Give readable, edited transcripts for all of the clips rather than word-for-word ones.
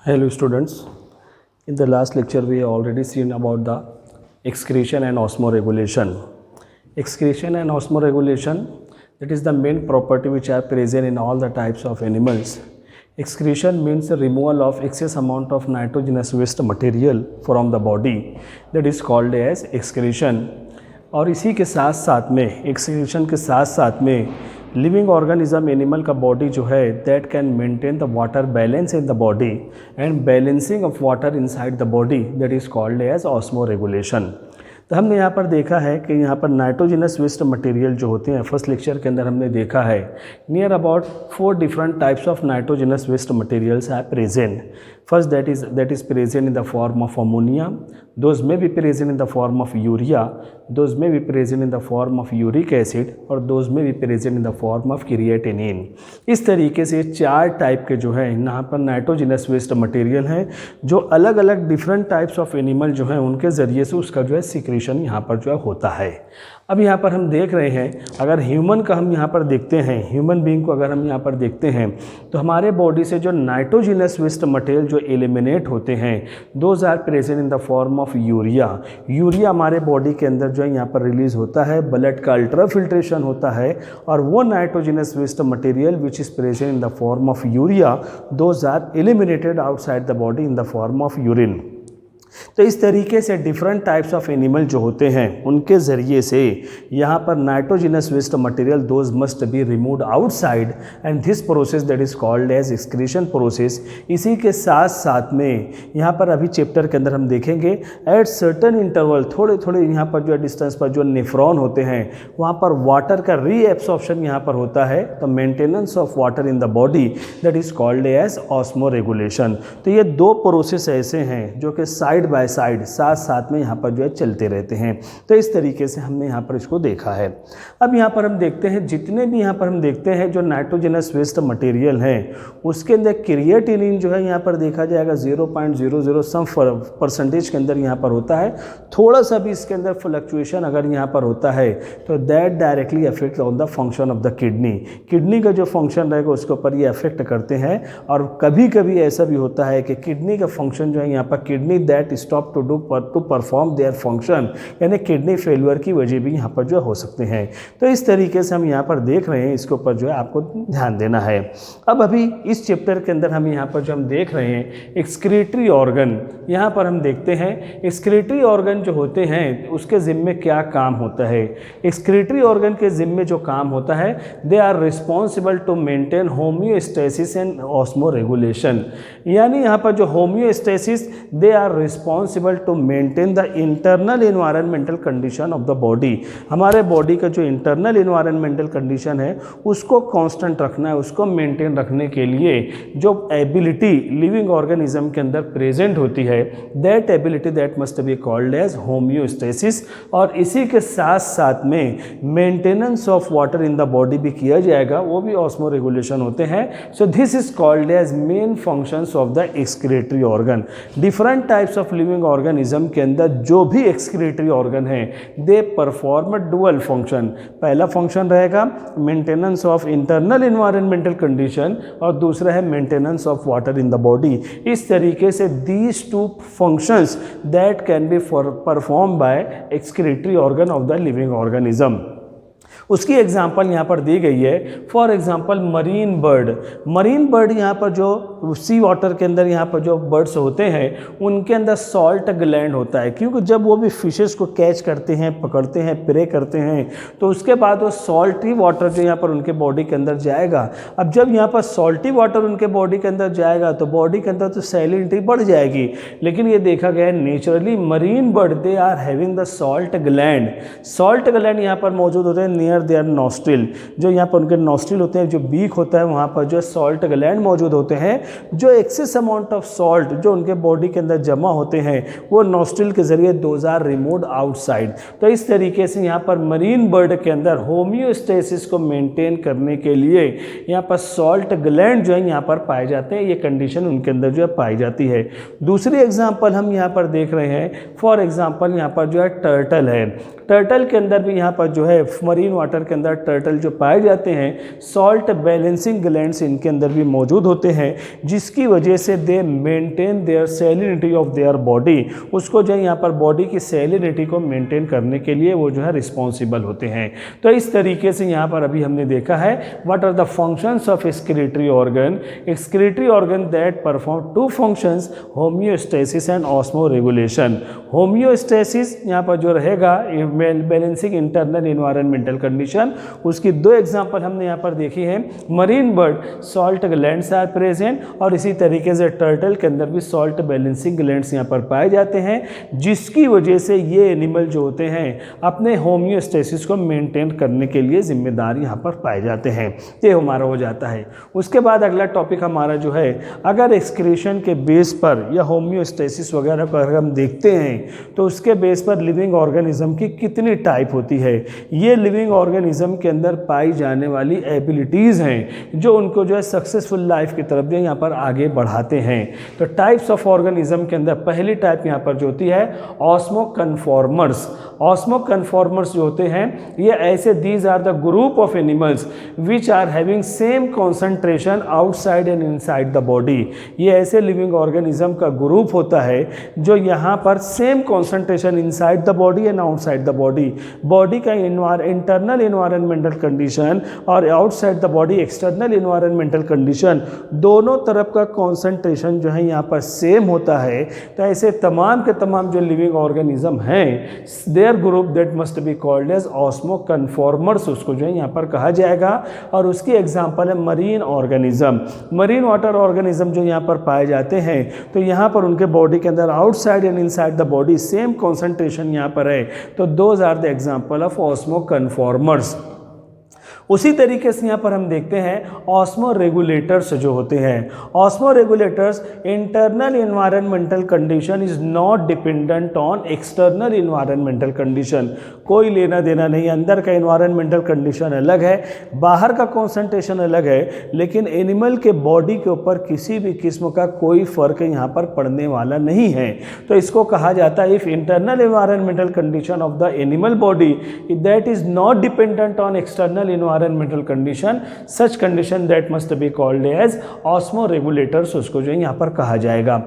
Hello students, in the last lecture we have already seen about the excretion and osmoregulation. Excretion and osmoregulation, that is the main property which are present in all the types of animals. Excretion means the removal of excess amount of nitrogenous waste material from the body, that is called as excretion. और इसी के साथ साथ में excretion के साथ साथ में लिविंग ऑर्गेनिज्म एनिमल का बॉडी जो है that can maintain the water balance in the body and balancing of water inside the body that is called as osmoregulation. तो हमने यहाँ पर देखा है कि यहाँ पर नाइट्रोजनस वेस्ट मटेरियल जो होते हैं, फर्स्ट लेक्चर के अंदर हमने देखा है near about 4 different types of nitrogenous waste materials are present. First, that is present in the form of ammonia. Those may be present in the form of urea. Those may be present in the form of uric acid और those may be present in the form of creatinine. इस तरीके से 4 type के जो है यहाँ पर nitrogenous waste material हैं जो अलग अलग डिफरेंट टाइप्स ऑफ एनिमल जो हैं उनके ज़रिए से उसका जो है सिक्रीशन यहाँ पर जो है होता है. अब यहाँ पर हम देख रहे हैं, अगर ह्यूमन का हम यहाँ पर देखते हैं, ह्यूमन बीइंग को अगर हम यहाँ पर देखते हैं तो हमारे बॉडी से जो नाइट्रोजनस वेस्ट मटेरियल जो एलिमिनेट होते हैं those are present in the form of urea. Urea हमारे बॉडी के अंदर जो है यहाँ पर रिलीज होता है, ब्लड का अल्ट्रा फिल्ट्रेशन होता है और वो nitrogenous waste material which is present in the form of urea those are eliminated outside the body in the form of urine. तो इस तरीके से डिफरेंट टाइप्स ऑफ एनिमल जो होते हैं उनके ज़रिए से यहाँ पर nitrogenous waste material those must be removed outside and this process that is called as excretion process. इसी के साथ साथ में यहाँ पर अभी चैप्टर के अंदर हम देखेंगे एट सर्टन इंटरवल थोड़े थोड़े यहाँ पर जो डिस्टेंस पर जो नेफ्रॉन होते हैं वहाँ पर वाटर का रीएब्सॉर्प्शन यहाँ पर होता है. तो maintenance of water in the body that is called as osmoregulation. तो ये 2 प्रोसेस ऐसे हैं जो कि साइड बाय साइड साथ साथ में यहाँ पर जो है चलते रहते हैं. तो इस तरीके से हमने यहाँ पर इसको देखा है. अब यहाँ पर हम देखते हैं जितने भी यहाँ पर हम देखते हैं जो नाइट्रोजनस वेस्ट मटेरियल हैं उसके अंदर क्रिएटिनिन जो है यहाँ पर देखा जाएगा 0.00 सम परसेंटेज के अंदर यहाँ पर होता है. थोड़ा सा भी इसके अंदर फ्लक्चुएशन अगर यहाँ पर होता है तो that directly affect on the function of the kidney. Kidney का जो फंक्शन रहेगा उसके ऊपर ये अफेक्ट करते हैं. और कभी कभी ऐसा भी होता है कि किडनी का फंक्शन जो है यहाँ पर kidney that stop to perform their function, यानी किडनी फेलियर की वजह भी यहाँ पर जो हो सकते हैं. तो इस तरीके से हम यहाँ पर देख रहे हैं, इसके ऊपर जो है आपको ध्यान देना है. अब अभी इस चैप्टर के अंदर हम यहाँ पर जो हम देख रहे हैं एक्सक्रीटरी ऑर्गन, यहाँ पर हम देखते हैं एक्सक्रीटरी ऑर्गन जो होते हैं उसके ज़िम्मे क्या काम होता है. एक्सक्रीटरी ऑर्गन के ज़िम्मे जो काम होता है they are responsible to maintain homeostasis and osmoregulation. यानी यहाँ पर जो homeostasis they are responsible to maintain the internal environmental condition of the body. हमारे बॉडी का जो इंटरनल एनवायरमेंटल कंडीशन है उसको कांस्टेंट रखना है, उसको मेंटेन रखने के लिए जो एबिलिटी लिविंग ऑर्गेनिज्म के अंदर प्रेजेंट होती है that ability that must be called as homeostasis. और इसी के साथ साथ में maintenance of water in the body भी किया जाएगा, वो भी ऑस्मोरेगुलेशन होते हैं. So this is called as main functions of the excretory organ. Different types of living organism के अंदर जो भी एक्सक्रीटरी ऑर्गन है दे परफॉर्म डुअल फंक्शन. पहला फंक्शन रहेगा maintenance of internal environmental condition और दूसरा है maintenance of water in the body. इस तरीके से these 2 functions that can be perform by excretory organ of the living organism. उसकी एग्जाम्पल यहाँ पर दी गई है. For example marine bird. Marine bird यहाँ पर जो सी वाटर के अंदर यहाँ पर जो बर्ड्स होते हैं उनके अंदर सॉल्ट ग्लैंड होता है, क्योंकि जब वो भी फिशेस को कैच करते हैं, पकड़ते हैं, प्रे करते हैं तो उसके बाद वो सॉल्टी वाटर जो यहाँ पर उनके बॉडी के अंदर जाएगा. अब जब यहाँ पर सॉल्टी वाटर उनके बॉडी के अंदर जाएगा तो बॉडी के अंदर तो सैलिनिटी बढ़ जाएगी. लेकिन ये देखा गया है naturally marine bird they are having the salt gland. Salt gland यहाँ पर मौजूद होते हैं नियर देयर नॉस्ट्रिल. जो यहाँ पर उनके नॉस्ट्रिल होते हैं, जो बीक होता है वहाँ पर जो सॉल्ट ग्लैंड मौजूद होते हैं. जो एक्सेस अमाउंट ऑफ सॉल्ट जो उनके बॉडी के अंदर जमा होते हैं वो नॉस्ट्रिल के जरिए दोज आर रिमूव्ड आउटसाइड. तो इस तरीके से यहाँ पर मरीन बर्ड के अंदर होम्योस्टेसिस को मेंटेन करने के लिए यहाँ पर सॉल्ट ग्लैंड जो है यहाँ पर पाए जाते हैं. ये कंडीशन उनके अंदर जो है पाई जाती है. दूसरी एग्जाम्पल हम यहाँ पर देख रहे हैं. फॉर एग्जाम्पल यहाँ पर जो है टर्टल है. टर्टल के अंदर भी यहाँ पर जो है मरीन वाटर वाटर के अंदर टर्टल जो पाए जाते हैं, सॉल्ट बैलेंसिंग ग्लैंड्स इनके अंदर भी मौजूद होते हैं, जिसकी वजह से दे maintain their salinity of their body, उसको जो है यहाँ पर बॉडी की सैलिनिटी को मेंटेन करने के लिए वो जो है रिस्पॉन्सिबल होते हैं। तो इस तरीके से यहाँ पर अभी हमने देखा है what are the functions of excretory organ. Excretory organ that perform two functions, homeostasis and osmoregulation. Homeostasis यहाँ पर जो रहेगा बैलेंसिंग इंटरनल इन्वायरमेंटल कंडीशन, उसकी दो एग्जांपल हमने यहाँ पर देखी है। Marine bird salt glands are present, और इसी तरीके से टर्टल के अंदर भी सॉल्ट बैलेंसिंग ग्लैंड्स यहाँ पर पाए जाते हैं, जिसकी वजह से ये एनिमल जो होते हैं अपने होम्योस्टेसिस को मेंटेन करने के लिए जिम्मेदार यहाँ पर पाए जाते हैं। ये हमारा हो जाता है। उसके बाद अगला टॉपिक हमारा जो है, अगर एक्सक्रीशन के बेस पर या होम्योस्टेसिस वगैरह को अगर हम देखते हैं तो उसके बेस पर लिविंग ऑर्गेनिज्म की कितनी टाइप होती है। ये लिविंग ऑर्गेनिज्म के अंदर पाई जाने वाली एबिलिटीज़ हैं जो उनको जो है सक्सेसफुल लाइफ की तरफ यहाँ पर आगे बढ़ाते हैं। तो टाइप्स ऑफ ऑर्गेनिज्म के अंदर पहली टाइप यहाँ पर जो होती है ऑस्मो कन्फॉर्मर्स। ऑस्मो कन्फॉर्मर्स जो होते हैं ये ऐसे, these are the group of animals which are having same concentration outside and inside the body. ये ऐसे लिविंग ऑर्गेनिज्म का ग्रुप होता है जो यहाँ पर same concentration inside the body and outside the body, body का इंटरनल इन्वायरमेंटल कंडीशन और outside the body external environmental condition, दोनों तरफ का कॉन्सेंट्रेशन जो है यहाँ पर सेम होता है। तो ऐसे तमाम के तमाम जो लिविंग ऑर्गेनिज्म हैं, their group that must be called as osmoconformers, उसको जो है यहाँ पर कहा जाएगा। और उसकी एग्जांपल है marine organism. Marine water organism जो यहाँ पर पाए जाते हैं, तो यहाँ पर उनके बॉडी के अंदर outside and inside the body same concentration यहाँ पर है। तो those are the example of osmoconformers. उसी तरीके से यहाँ पर हम देखते हैं ऑस्मो रेगुलेटर्स जो होते हैं। Osmo regulators, internal environmental condition is not dependent on external environmental condition. कोई लेना देना नहीं, अंदर का इन्वायरमेंटल कंडीशन अलग है, बाहर का कॉन्सेंट्रेशन अलग है, लेकिन एनिमल के बॉडी के ऊपर किसी भी किस्म का कोई फर्क यहाँ पर पड़ने वाला नहीं है। तो इसको कहा जाता है if internal environmental condition of the animal body that is not dependent on external environmental condition, such condition that must be called as osmoregulators, उसको जो है यहाँ पर कहा जाएगा।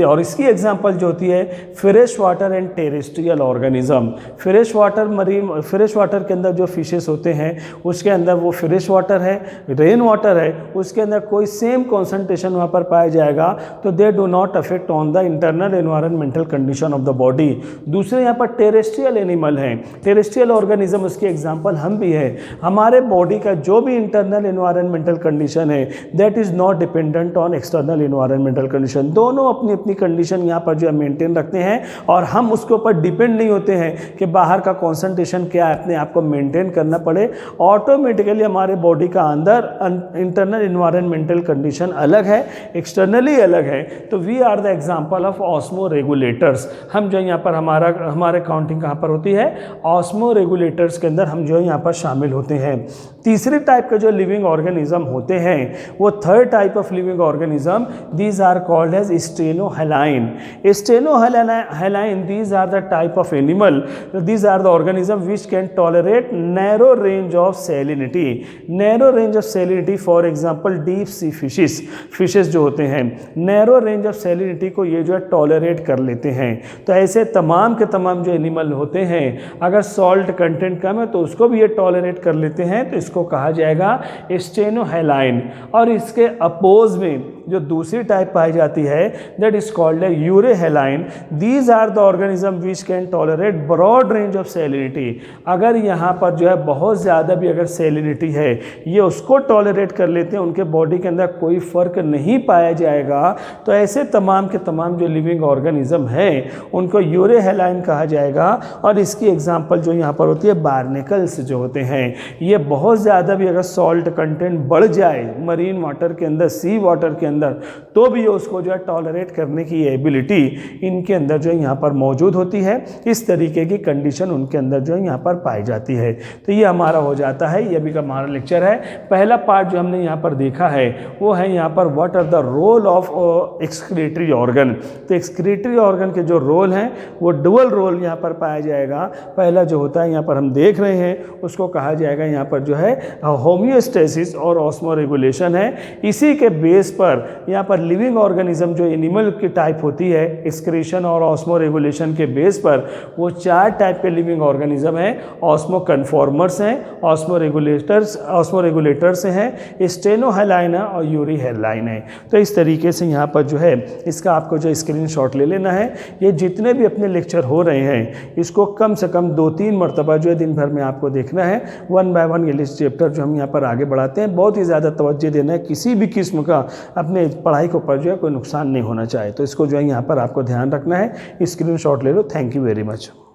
और इसकी एग्जांपल जो होती है fresh water and terrestrial organism. Fresh water, marine fresh water के अंदर जो फिशेस होते हैं उसके अंदर वो फ्रेश वाटर है, रेन वाटर है, उसके अंदर कोई सेम कॉन्सेंट्रेशन वहाँ पर पाया जाएगा, तो they do not affect on the internal environmental condition of the body. दूसरे यहाँ पर टेरेस्ट्रियल एनिमल हैं, टेरेस्ट्रियल ऑर्गेनिज्म, उसकी एग्जाम्पल हम भी है। हमारे बॉडी का जो भी इंटरनल एनवायरमेंटल कंडीशन है that is not dependent on external environmental condition. दोनों अपनी अपनी कंडीशन यहाँ पर जो है मेंटेन रखते हैं और हम उसके ऊपर डिपेंड नहीं होते हैं कि बाहर का कॉन्सेंट्रेशन क्या है, अपने आप को मेंटेन करना पड़े। ऑटोमेटिकली हमारे बॉडी का अंदर इंटरनल इन्वायरमेंटल कंडीशन अलग है, एक्सटर्नली अलग है। तो we are the example of osmoregulators. हम जो यहाँ पर हमारे काउंटिंग कहाँ पर होती है, ऑस्मो रेगुलेटर्स के अंदर हम जो है यहाँ पर शामिल होते हैं। तीसरी टाइप के जो लिविंग ऑर्गेनिज्म होते हैं वो third type of living organism, these are called as stenohaline. Stenohaline, these are the type of animal, these are the organism which can tolerate narrow range of salinity. Narrow range of salinity, for example deep sea fishes जो होते हैं narrow range of salinity को ये जो है tolerate कर लेते हैं। तो ऐसे तमाम के तमाम जो एनिमल होते हैं अगर सॉल्ट कंटेंट कम है तो उसको भी ये टॉलरेट कर लेते हैं, तो इसको कहा जाएगा स्टेनोहेलाइन। और इसके अपोज में जो दूसरी टाइप पाई जाती है दैट इज कॉल्ड है euryhaline. These are the organism which can tolerate broad range of salinity. अगर यहाँ पर जो है बहुत ज़्यादा भी अगर सैलिनिटी है ये उसको टॉलरेट कर लेते हैं, उनके बॉडी के अंदर कोई फ़र्क नहीं पाया जाएगा। तो ऐसे तमाम के तमाम जो लिविंग ऑर्गेनिज्म है उनको यूरेहेलाइन कहा जाएगा। और इसकी एग्जाम्पल जो यहाँ पर होती है बार्नेकल्स जो होते हैं, ये बहुत ज़्यादा भी अगर सॉल्ट कंटेंट बढ़ जाए मरीन वाटर के अंदर, सी वाटर के अंदर, तो भी उसको जो है टॉलरेट करने की एबिलिटी इनके अंदर जो है यहाँ पर मौजूद होती है। इस तरीके की कंडीशन उनके अंदर जो है यहाँ पर पाई जाती है। तो ये हमारा हो जाता है, ये भी का हमारा लेक्चर है। पहला पार्ट जो हमने यहाँ पर देखा है वो है यहाँ पर what are the role of excretory organ. तो एक्सक्रीटरी ऑर्गन के जो रोल हैं वो डुअल रोल यहाँ पर पाया जाएगा। पहला जो होता है यहाँ पर हम देख रहे हैं उसको कहा जाएगा यहाँ पर जो है होम्योस्टेसिस और ऑस्मोरेगुलेशन है। इसी के बेस पर यहाँ पर लिविंग ऑर्गेनिज्म जो एनिमल की टाइप होती है, एक्सक्रीशन और ऑस्मोरेगुलेशन के बेस पर वो 4 टाइप के लिविंग ऑर्गेनिज्म हैं। ऑस्मो कन्फॉर्मर्स हैं, ऑस्मोरेगुलेटर्स हैं, स्टेनोहाइलाइन है और यूरीहाइलाइन है। तो इस तरीके से यहाँ पर जो है इसका आपको जो स्क्रीनशॉट ले लेना है। ये जितने भी अपने लेक्चर हो रहे हैं इसको कम से कम 2-3 मरतबा जो है दिन भर में आपको देखना है। 1 बाय 1 ये चैप्टर जो हम यहाँ पर आगे बढ़ाते हैं, बहुत ही ज़्यादा तवज्जो देना है। किसी भी किस्म का अपने पढ़ाई को पर जो है कोई नुकसान नहीं होना चाहिए। तो इसको जो है यहाँ पर आपको ध्यान रखना है। स्क्रीनशॉट ले लो। Thank you very much.